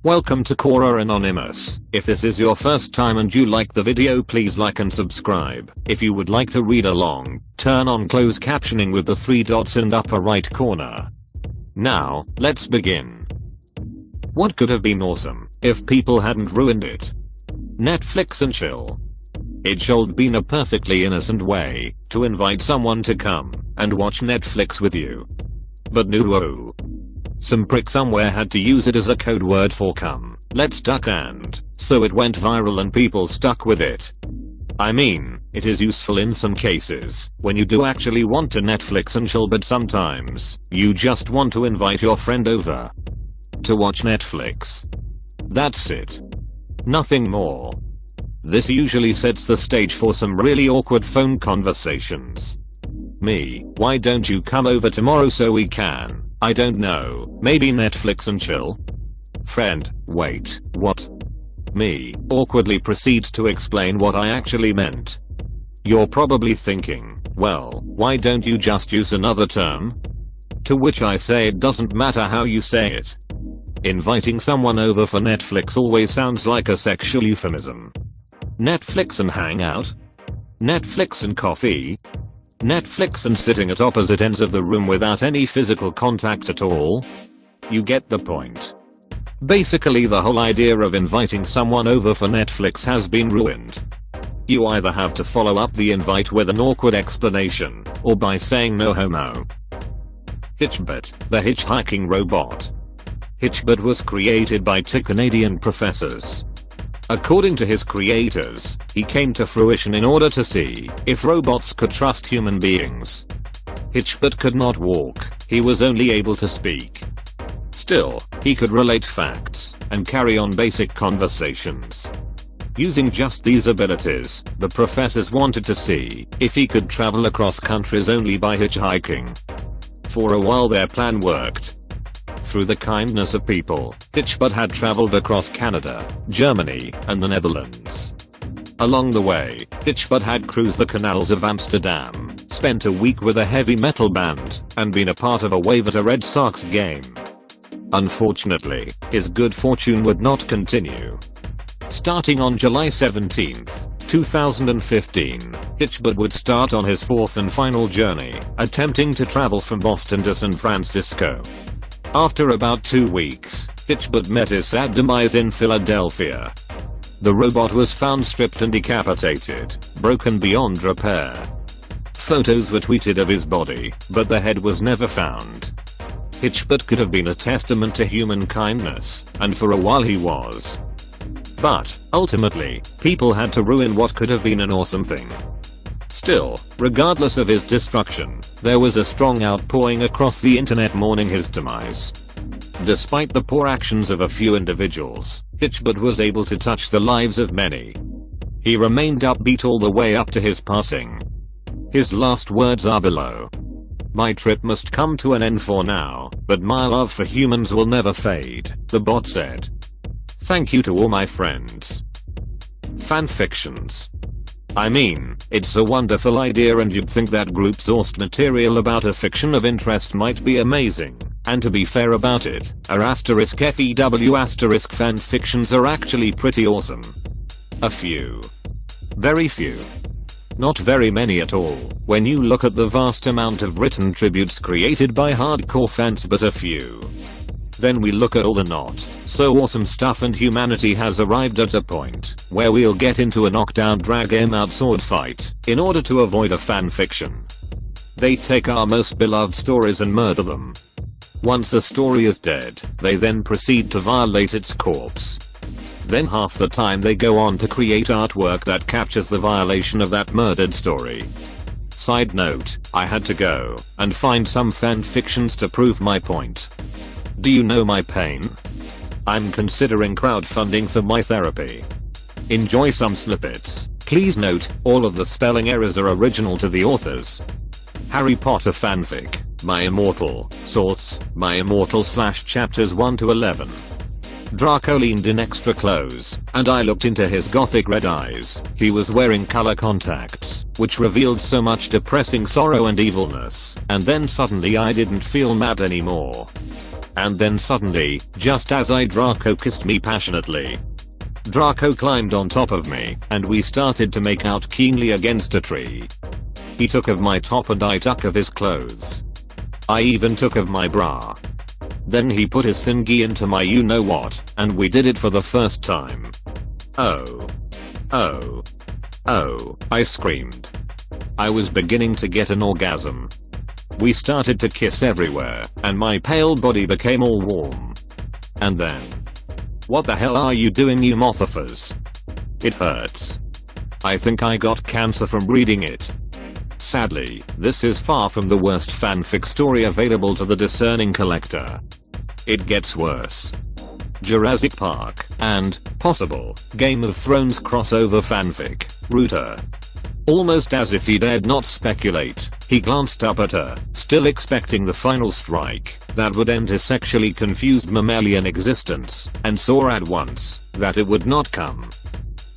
Welcome to Quora Anonymous. If this is your first time and you like the video, please like and subscribe. If you would like to read along, turn on closed captioning with the 3 dots in the upper right corner. Now, let's begin. What could have been awesome if people hadn't ruined it? Netflix and chill. It should have been a perfectly innocent way to invite someone to come and watch Netflix with you. But no. Some prick somewhere had to use it as a code word for come, let's duck, and so it went viral and people stuck with it. I mean, it is useful in some cases when you do actually want to Netflix and chill, but sometimes you just want to invite your friend over to watch Netflix. That's it. Nothing more. This usually sets the stage for some really awkward phone conversations. Me, why don't you come over tomorrow so we can, I don't know, maybe Netflix and chill? Friend, wait, what? Me, awkwardly proceeds to explain what I actually meant. You're probably thinking, well, why don't you just use another term? To which I say it doesn't matter how you say it. Inviting someone over for Netflix always sounds like a sexual euphemism. Netflix and hang out? Netflix and coffee? Netflix and sitting at opposite ends of the room without any physical contact at all? You get the point. Basically, the whole idea of inviting someone over for Netflix has been ruined. You either have to follow up the invite with an awkward explanation, or by saying no homo. Hitchbot, the hitchhiking robot. Hitchbot was created by 2 Canadian professors. According to his creators, he came to fruition in order to see if robots could trust human beings. Hitchbot could not walk, he was only able to speak. Still, he could relate facts and carry on basic conversations. Using just these abilities, the professors wanted to see if he could travel across countries only by hitchhiking. For a while their plan worked. Through the kindness of people, Hitchbot had traveled across Canada, Germany, and the Netherlands. Along the way, Hitchbot had cruised the canals of Amsterdam, spent a week with a heavy metal band, and been a part of a wave at a Red Sox game. Unfortunately, his good fortune would not continue. Starting on July 17, 2015, Hitchbot would start on his 4th and final journey, attempting to travel from Boston to San Francisco. After about 2 weeks, Hitchbot met his sad demise in Philadelphia. The robot was found stripped and decapitated, broken beyond repair. Photos were tweeted of his body, but the head was never found. Hitchbot could have been a testament to human kindness, and for a while he was. But, ultimately, people had to ruin what could have been an awesome thing. Still, regardless of his destruction, there was a strong outpouring across the internet mourning his demise. Despite the poor actions of a few individuals, Hitchbot was able to touch the lives of many. He remained upbeat all the way up to his passing. His last words are below. My trip must come to an end for now, but my love for humans will never fade, the bot said. Thank you to all my friends. Fanfictions. I mean, it's a wonderful idea and you'd think that group sourced material about a fiction of interest might be amazing, and to be fair about it, *FEW* fanfictions are actually pretty awesome. A few. Very few. Not very many at all, when you look at the vast amount of written tributes created by hardcore fans, but a few. Then we look at all the not so awesome stuff, and humanity has arrived at a point where we'll get into a knockdown drag em out sword fight in order to avoid a fanfiction. They take our most beloved stories and murder them. Once a story is dead, they then proceed to violate its corpse. Then half the time they go on to create artwork that captures the violation of that murdered story. Side note, I had to go and find some fanfictions to prove my point. Do you know my pain? I'm considering crowdfunding for my therapy. Enjoy some snippets. Please note, all of the spelling errors are original to the authors. Harry Potter fanfic, My Immortal, source, My Immortal / chapters 1 to 11. Draco leaned in extra close, and I looked into his gothic red eyes. He was wearing color contacts, which revealed so much depressing sorrow and evilness, and then suddenly I didn't feel mad anymore. And then suddenly, just as Draco kissed me passionately, Draco climbed on top of me, and we started to make out keenly against a tree. He took of my top and I took of his clothes. I even took of my bra. Then he put his thingy into my you-know-what, and we did it for the first time. Oh. Oh. Oh, I screamed. I was beginning to get an orgasm. We started to kiss everywhere, and my pale body became all warm. And then, what the hell are you doing, you mothafers? It hurts. I think I got cancer from reading it. Sadly, this is far from the worst fanfic story available to the discerning collector. It gets worse. Jurassic Park and possible Game of Thrones crossover fanfic, Ruta. Almost as if he dared not speculate, he glanced up at her, still expecting the final strike that would end his sexually confused mammalian existence, and saw at once that it would not come.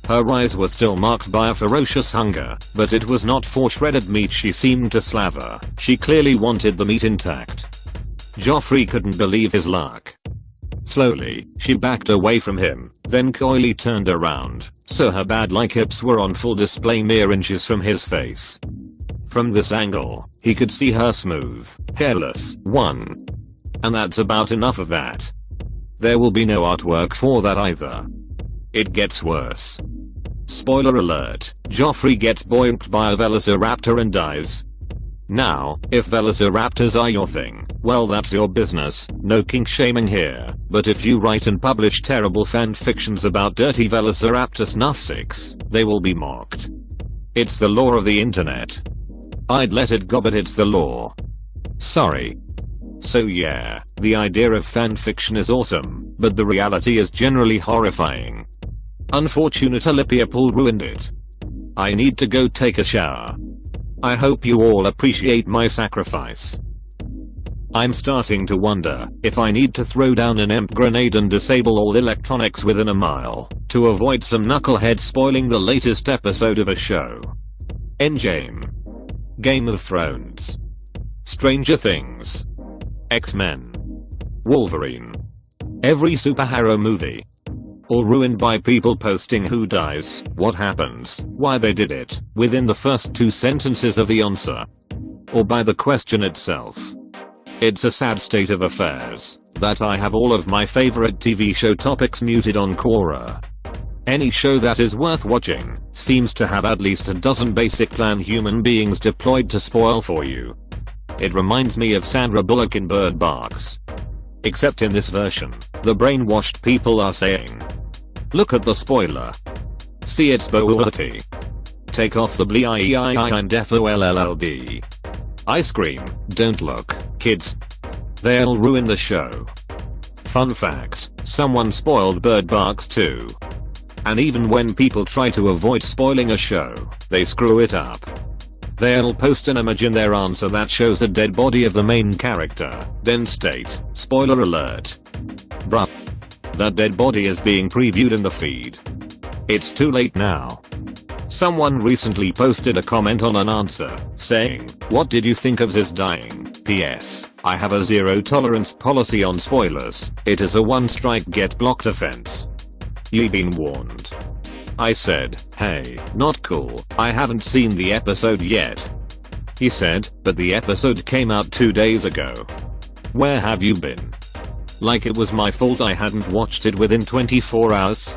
Her eyes were still marked by a ferocious hunger, but it was not for shredded meat she seemed to slaver. She clearly wanted the meat intact. Joffrey couldn't believe his luck. Slowly, she backed away from him, then coyly turned around, so her bad-like hips were on full display mere inches from his face. From this angle, he could see her smooth, hairless one. And that's about enough of that. There will be no artwork for that either. It gets worse. Spoiler alert, Joffrey gets boinked by a velociraptor and dies. Now, if velociraptors are your thing, well that's your business, no kink shaming here, but if you write and publish terrible fan fictions about dirty velociraptor snuffsticks, they will be mocked. It's the law of the internet. I'd let it go, but it's the law. Sorry. So yeah, the idea of fanfiction is awesome, but the reality is generally horrifying. Unfortunately Lipiapol ruined it. I need to go take a shower. I hope you all appreciate my sacrifice. I'm starting to wonder if I need to throw down an EMP grenade and disable all electronics within a mile to avoid some knucklehead spoiling the latest episode of a show. Endgame. Game of Thrones. Stranger Things. X-Men. Wolverine. Every superhero movie. All ruined by people posting who dies, what happens, why they did it, within the first 2 sentences of the answer. Or by the question itself. It's a sad state of affairs that I have all of my favorite TV show topics muted on Quora. Any show that is worth watching seems to have at least a dozen basic plan human beings deployed to spoil for you. It reminds me of Sandra Bullock in Bird Box. Except in this version, the brainwashed people are saying, "Look at the spoiler. See its beauty. Take off the bleii and FOLLLD. I scream, don't look, kids. They'll ruin the show." Fun fact, someone spoiled Bird Box too. And even when people try to avoid spoiling a show, they screw it up. They'll post an image in their answer that shows a dead body of the main character, then state, spoiler alert. Bruh. That dead body is being previewed in the feed. It's too late now. Someone recently posted a comment on an answer, saying, "What did you think of this dying? PS, I have a zero tolerance policy on spoilers. It is a one strike get blocked offense. You've been warned." I said, "Hey, not cool, I haven't seen the episode yet." He said, "But the episode came out 2 days ago. Where have you been?" Like it was my fault I hadn't watched it within 24 hours.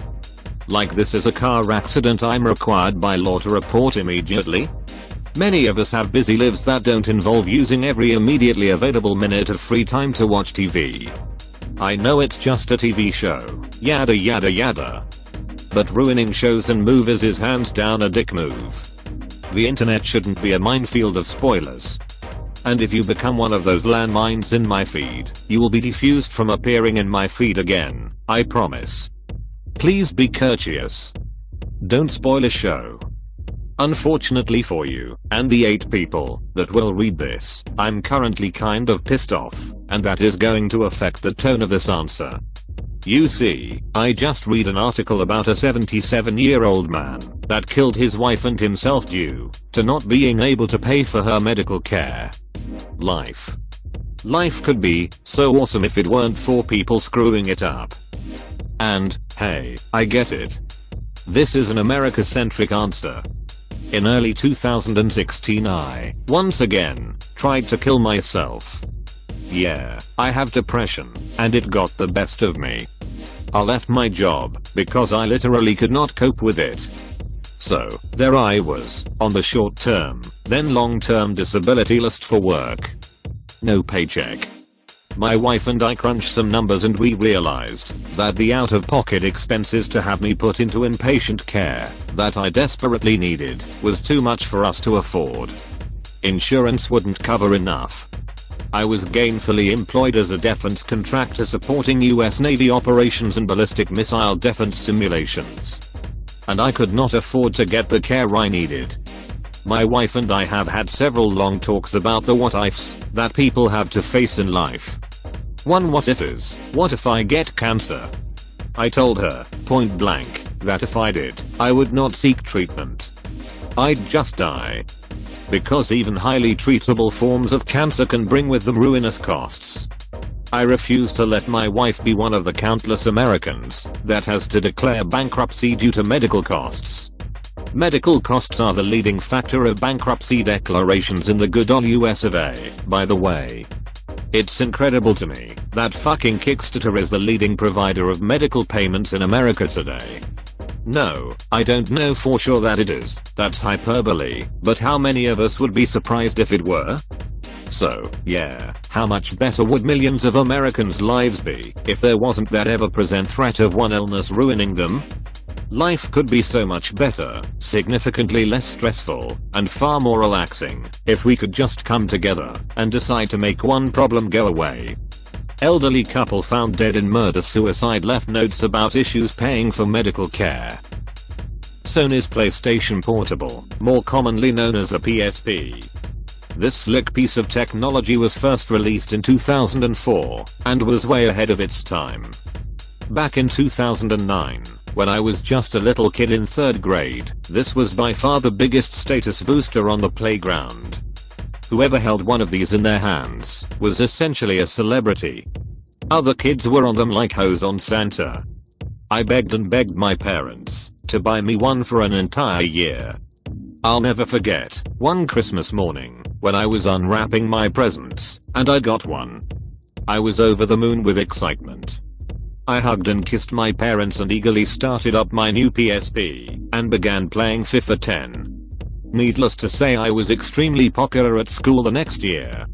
Like this is a car accident I'm required by law to report immediately. Many of us have busy lives that don't involve using every immediately available minute of free time to watch TV. I know it's just a TV show, yada yada yada. But ruining shows and movies is hands down a dick move. The internet shouldn't be a minefield of spoilers. And if you become one of those landmines in my feed, you will be defused from appearing in my feed again, I promise. Please be courteous. Don't spoil a show. Unfortunately for you, and the 8 people that will read this, I'm currently kind of pissed off, and that is going to affect the tone of this answer. You see, I just read an article about a 77-year-old man that killed his wife and himself due to not being able to pay for her medical care. Life. Life could be so awesome if it weren't for people screwing it up. And, hey, I get it. This is an America-centric answer. In early 2016 I, once again, tried to kill myself. Yeah, I have depression, and it got the best of me. I left my job because I literally could not cope with it. So, there I was, on the short-term, then long-term disability list for work. No paycheck. My wife and I crunched some numbers and we realized that the out-of-pocket expenses to have me put into inpatient care that I desperately needed was too much for us to afford. Insurance wouldn't cover enough. I was gainfully employed as a defense contractor supporting US Navy operations and ballistic missile defense simulations. And I could not afford to get the care I needed. My wife and I have had several long talks about the what-ifs that people have to face in life. One what if is, what if I get cancer? I told her, point blank, that if I did, I would not seek treatment. I'd just die. Because even highly treatable forms of cancer can bring with them ruinous costs. I refuse to let my wife be one of the countless Americans that has to declare bankruptcy due to medical costs. Medical costs are the leading factor of bankruptcy declarations in the good old US of A, by the way. It's incredible to me that fucking Kickstarter is the leading provider of medical payments in America today. No, I don't know for sure that it is, that's hyperbole, but how many of us would be surprised if it were? So, yeah, how much better would millions of Americans' lives be if there wasn't that ever-present threat of one illness ruining them? Life could be so much better, significantly less stressful, and far more relaxing if we could just come together and decide to make one problem go away. Elderly couple found dead in murder-suicide left notes about issues paying for medical care. Sony's PlayStation Portable, more commonly known as a PSP. This slick piece of technology was first released in 2004 and was way ahead of its time. Back in 2009, when I was just a little kid in 3rd grade, this was by far the biggest status booster on the playground. Whoever held one of these in their hands was essentially a celebrity. Other kids were on them like hose on Santa. I begged and begged my parents to buy me one for an entire year. I'll never forget one Christmas morning when I was unwrapping my presents and I got one. I was over the moon with excitement. I hugged and kissed my parents and eagerly started up my new PSP and began playing FIFA 10. Needless to say, I was extremely popular at school the next year.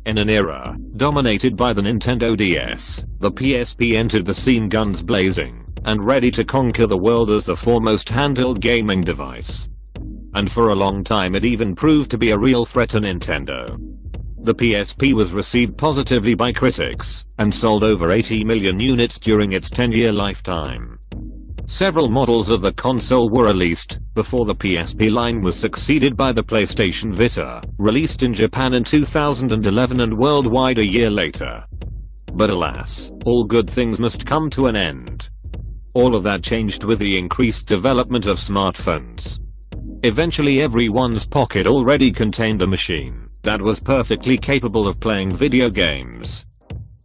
In an era dominated by the Nintendo DS, the PSP entered the scene guns blazing and ready to conquer the world as the foremost handheld gaming device. And for a long time it even proved to be a real threat to Nintendo. The PSP was received positively by critics and sold over 80 million units during its 10-year lifetime. Several models of the console were released before the PSP line was succeeded by the PlayStation Vita, released in Japan in 2011 and worldwide a year later. But alas, all good things must come to an end. All of that changed with the increased development of smartphones. Eventually everyone's pocket already contained a machine that was perfectly capable of playing video games.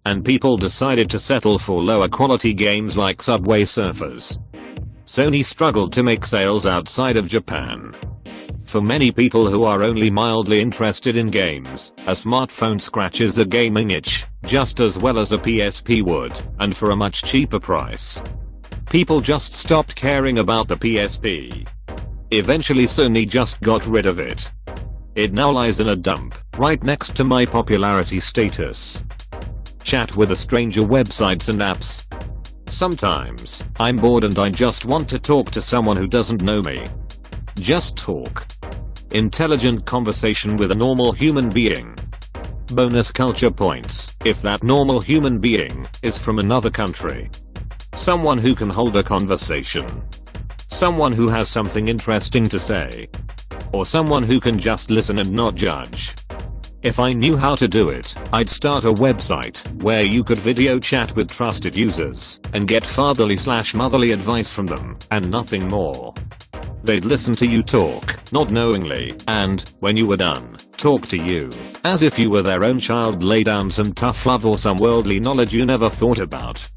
And people decided to settle for lower quality games like Subway Surfers. Sony struggled to make sales outside of Japan. For many people who are only mildly interested in games, a smartphone scratches a gaming itch, just as well as a PSP would, and for a much cheaper price. People just stopped caring about the PSP. Eventually Sony just got rid of it. It now lies in a dump, right next to my popularity status. Chat with a stranger websites and apps. Sometimes, I'm bored and I just want to talk to someone who doesn't know me. Just talk. Intelligent conversation with a normal human being. Bonus culture points, if that normal human being is from another country. Someone who can hold a conversation. Someone who has something interesting to say. Or someone who can just listen and not judge. If I knew how to do it, I'd start a website where you could video chat with trusted users and get fatherly/motherly advice from them, and nothing more. They'd listen to you talk, not knowingly, and, when you were done, talk to you, as if you were their own child. Lay down some tough love or some worldly knowledge you never thought about.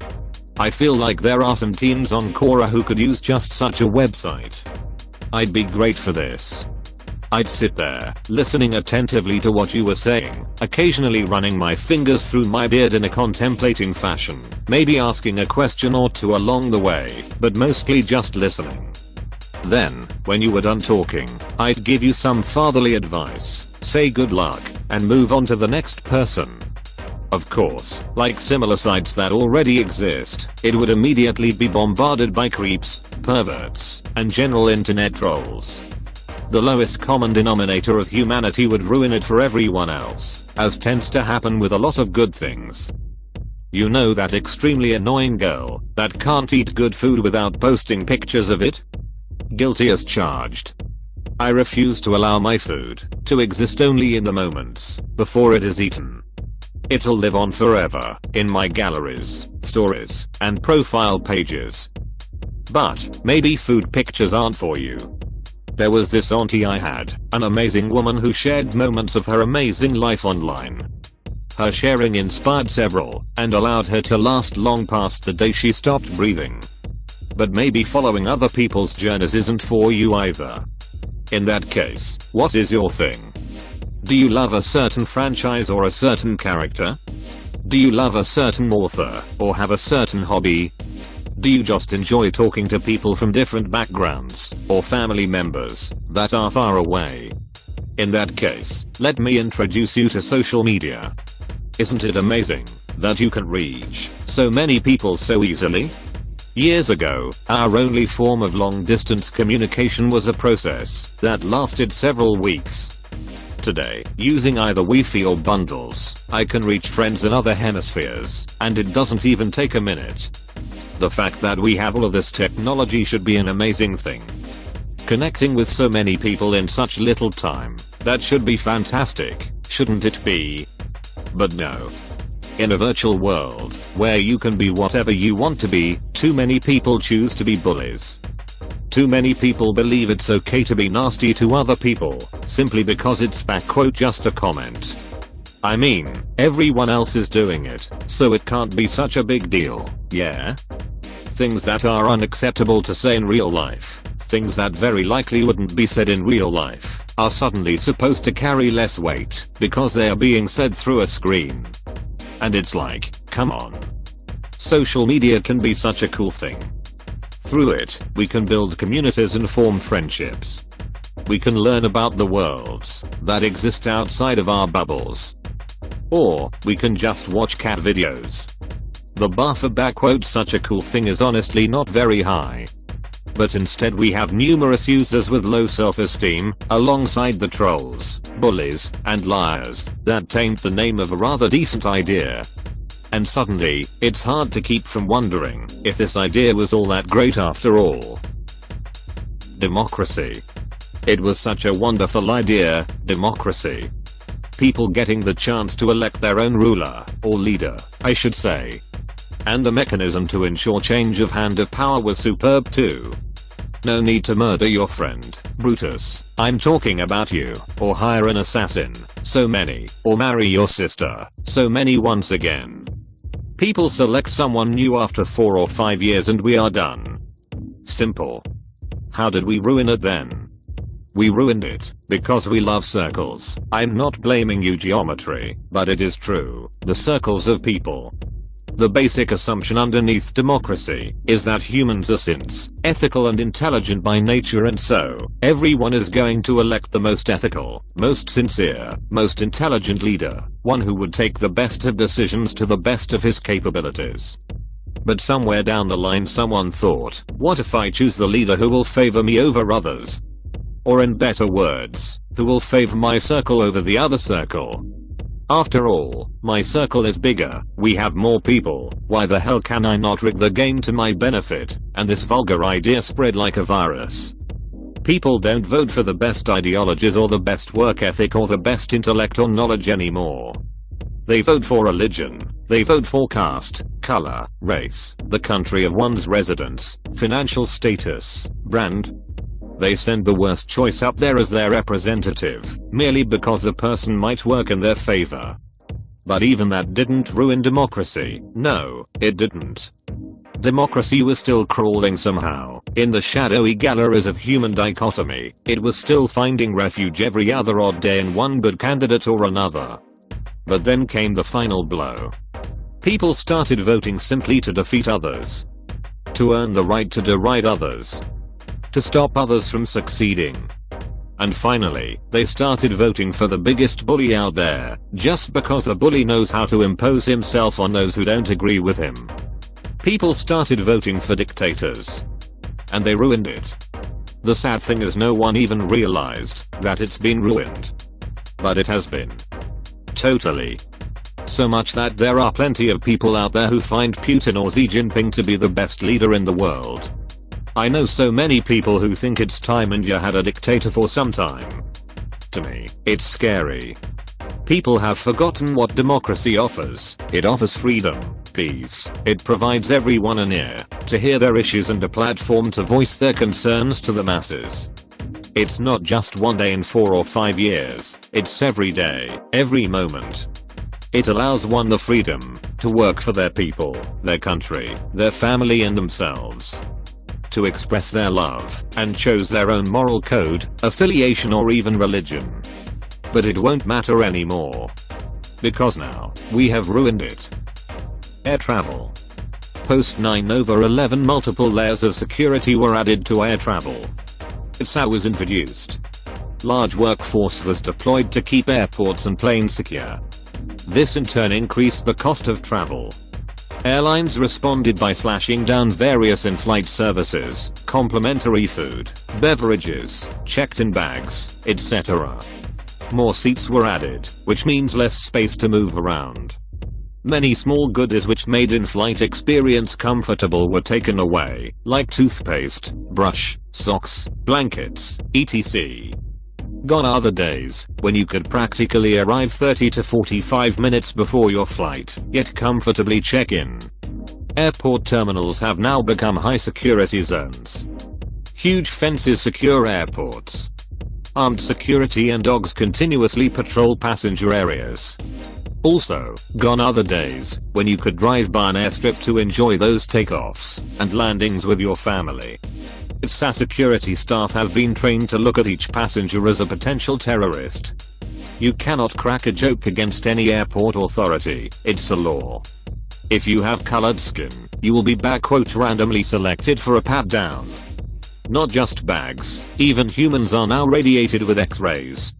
I feel like there are some teens on Quora who could use just such a website. I'd be great for this. I'd sit there, listening attentively to what you were saying, occasionally running my fingers through my beard in a contemplating fashion, maybe asking a question or two along the way, but mostly just listening. Then, when you were done talking, I'd give you some fatherly advice, say good luck, and move on to the next person. Of course, like similar sites that already exist, it would immediately be bombarded by creeps, perverts, and general internet trolls. The lowest common denominator of humanity would ruin it for everyone else, as tends to happen with a lot of good things. You know that extremely annoying girl that can't eat good food without posting pictures of it? Guilty as charged. I refuse to allow my food to exist only in the moments before it is eaten. It'll live on forever in my galleries, stories, and profile pages. But maybe food pictures aren't for you. There was this auntie I had, an amazing woman who shared moments of her amazing life online. Her sharing inspired several, and allowed her to last long past the day she stopped breathing. But maybe following other people's journeys isn't for you either. In that case, what is your thing? Do you love a certain franchise or a certain character? Do you love a certain author, or have a certain hobby? Do you just enjoy talking to people from different backgrounds, or family members that are far away? In that case, let me introduce you to social media. Isn't it amazing that you can reach so many people so easily? Years ago, our only form of long-distance communication was a process that lasted several weeks. Today, using either Wi-Fi or bundles, I can reach friends in other hemispheres, and it doesn't even take a minute. The fact that we have all of this technology should be an amazing thing. Connecting with so many people in such little time, that should be fantastic, shouldn't it be? But no. In a virtual world, where you can be whatever you want to be, too many people choose to be bullies. Too many people believe it's okay to be nasty to other people, simply because it's just a comment. I mean, everyone else is doing it, so it can't be such a big deal, yeah? Things that are unacceptable to say in real life, things that very likely wouldn't be said in real life, are suddenly supposed to carry less weight, because they are being said through a screen. And it's like, come on. Social media can be such a cool thing. Through it, we can build communities and form friendships. We can learn about the worlds that exist outside of our bubbles. Or, we can just watch cat videos. The bar for such a cool thing is honestly not very high. But instead we have numerous users with low self-esteem, alongside the trolls, bullies, and liars, that taint the name of a rather decent idea. And suddenly, it's hard to keep from wondering if this idea was all that great after all. Democracy. It was such a wonderful idea, democracy. People getting the chance to elect their own ruler, or leader, I should say. And the mechanism to ensure change of hand of power was superb too. No need to murder your friend, Brutus, I'm talking about you, or hire an assassin, so many, or marry your sister, so many once again. People select someone new after 4 or 5 years and we are done. Simple. How did we ruin it then? We ruined it because we love circles. I'm not blaming you geometry, but it is true, the circles of people. The basic assumption underneath democracy is that humans are synths, ethical and intelligent by nature, and so, everyone is going to elect the most ethical, most sincere, most intelligent leader, one who would take the best of decisions to the best of his capabilities. But somewhere down the line someone thought, what if I choose the leader who will favor me over others? Or in better words, who will favor my circle over the other circle? After all, my circle is bigger, we have more people, why the hell can I not rig the game to my benefit? And this vulgar idea spread like a virus. People don't vote for the best ideologies or the best work ethic or the best intellect or knowledge anymore. They vote for religion, they vote for caste, color, race, the country of one's residence, financial status, brand. They send the worst choice up there as their representative, merely because the person might work in their favor. But even that didn't ruin democracy. No, it didn't. Democracy was still crawling somehow, in the shadowy galleries of human dichotomy. It was still finding refuge every other odd day in one good candidate or another. But then came the final blow. People started voting simply to defeat others. To earn the right to deride others. To stop others from succeeding. And finally, they started voting for the biggest bully out there, just because the bully knows how to impose himself on those who don't agree with him. People started voting for dictators. And they ruined it. The sad thing is no one even realized that it's been ruined. But it has been. Totally. So much that there are plenty of people out there who find Putin or Xi Jinping to be the best leader in the world. I know so many people who think it's time India had a dictator for some time. To me, it's scary. People have forgotten what democracy offers. It offers freedom, peace. It provides everyone an ear to hear their issues and a platform to voice their concerns to the masses. It's not just one day in 4 or 5 years. It's every day, every moment. It allows one the freedom to work for their people, their country, their family and themselves. To express their love and chose their own moral code, affiliation or even religion. But it won't matter anymore. Because now, we have ruined it. Air travel. Post 9/11 multiple layers of security were added to air travel. ITSA was introduced. Large workforce was deployed to keep airports and planes secure. This in turn increased the cost of travel. Airlines responded by slashing down various in-flight services, complimentary food, beverages, checked-in bags, etc. More seats were added, which means less space to move around. Many small goodies which made in-flight experience comfortable were taken away, like toothpaste, brush, socks, blankets, etc. Gone are the days when you could practically arrive 30 to 45 minutes before your flight, yet comfortably check in. Airport terminals have now become high security zones. Huge fences secure airports. Armed security and dogs continuously patrol passenger areas. Also, gone are the days when you could drive by an airstrip to enjoy those takeoffs and landings with your family. ITSA security staff have been trained to look at each passenger as a potential terrorist. You cannot crack a joke against any airport authority, it's a law. If you have colored skin, you will be randomly selected for a pat down. Not just bags, even humans are now radiated with X-rays.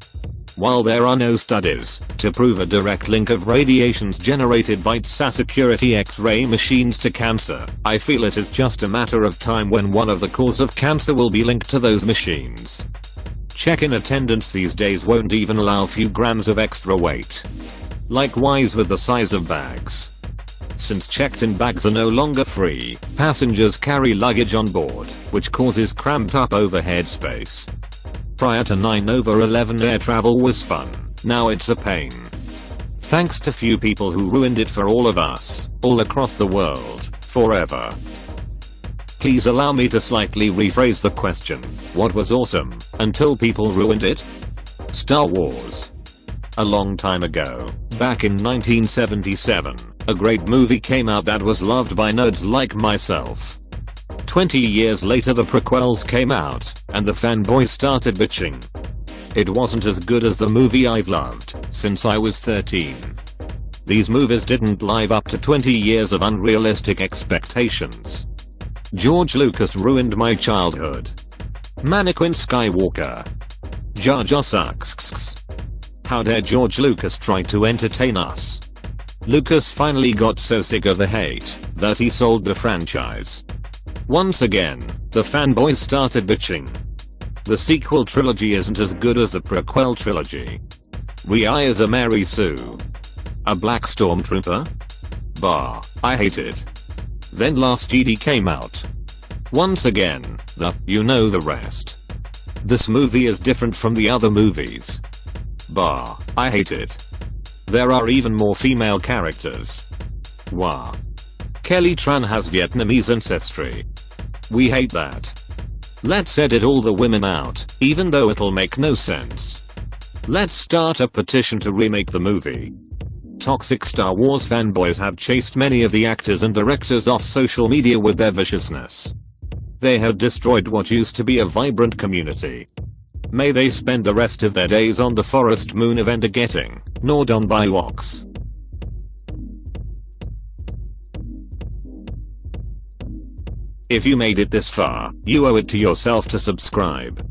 While there are no studies to prove a direct link of radiations generated by ITSA security X-ray machines to cancer, I feel it is just a matter of time when one of the cause of cancer will be linked to those machines. Check-in attendants these days won't even allow a few grams of extra weight. Likewise with the size of bags. Since checked-in bags are no longer free, passengers carry luggage on board, which causes cramped up overhead space. Prior to 9/11 air travel was fun, now it's a pain. Thanks to few people who ruined it for all of us, all across the world, forever. Please allow me to slightly rephrase the question. What was awesome until people ruined it? Star Wars. A long time ago, back in 1977, a great movie came out that was loved by nerds like myself. 20 years later the prequels came out, and the fanboys started bitching. It wasn't as good as the movie I've loved since I was 13. These movies didn't live up to 20 years of unrealistic expectations. George Lucas ruined my childhood. Anakin Skywalker. Jar Jar sucks. How dare George Lucas try to entertain us? Lucas finally got so sick of the hate that he sold the franchise. Once again, the fanboys started bitching. The sequel trilogy isn't as good as the prequel trilogy. Rey is a Mary Sue. A black stormtrooper? Bah, I hate it. Then Last Jedi came out. Once again, you know the rest. This movie is different from the other movies. Bah, I hate it. There are even more female characters. Wah. Kelly Tran has Vietnamese ancestry. We hate that. Let's edit all the women out, even though it'll make no sense. Let's start a petition to remake the movie. Toxic Star Wars fanboys have chased many of the actors and directors off social media with their viciousness. They have destroyed what used to be a vibrant community. May they spend the rest of their days on the forest moon of Endergetting, gnawed on by Woks. If you made it this far, you owe it to yourself to subscribe.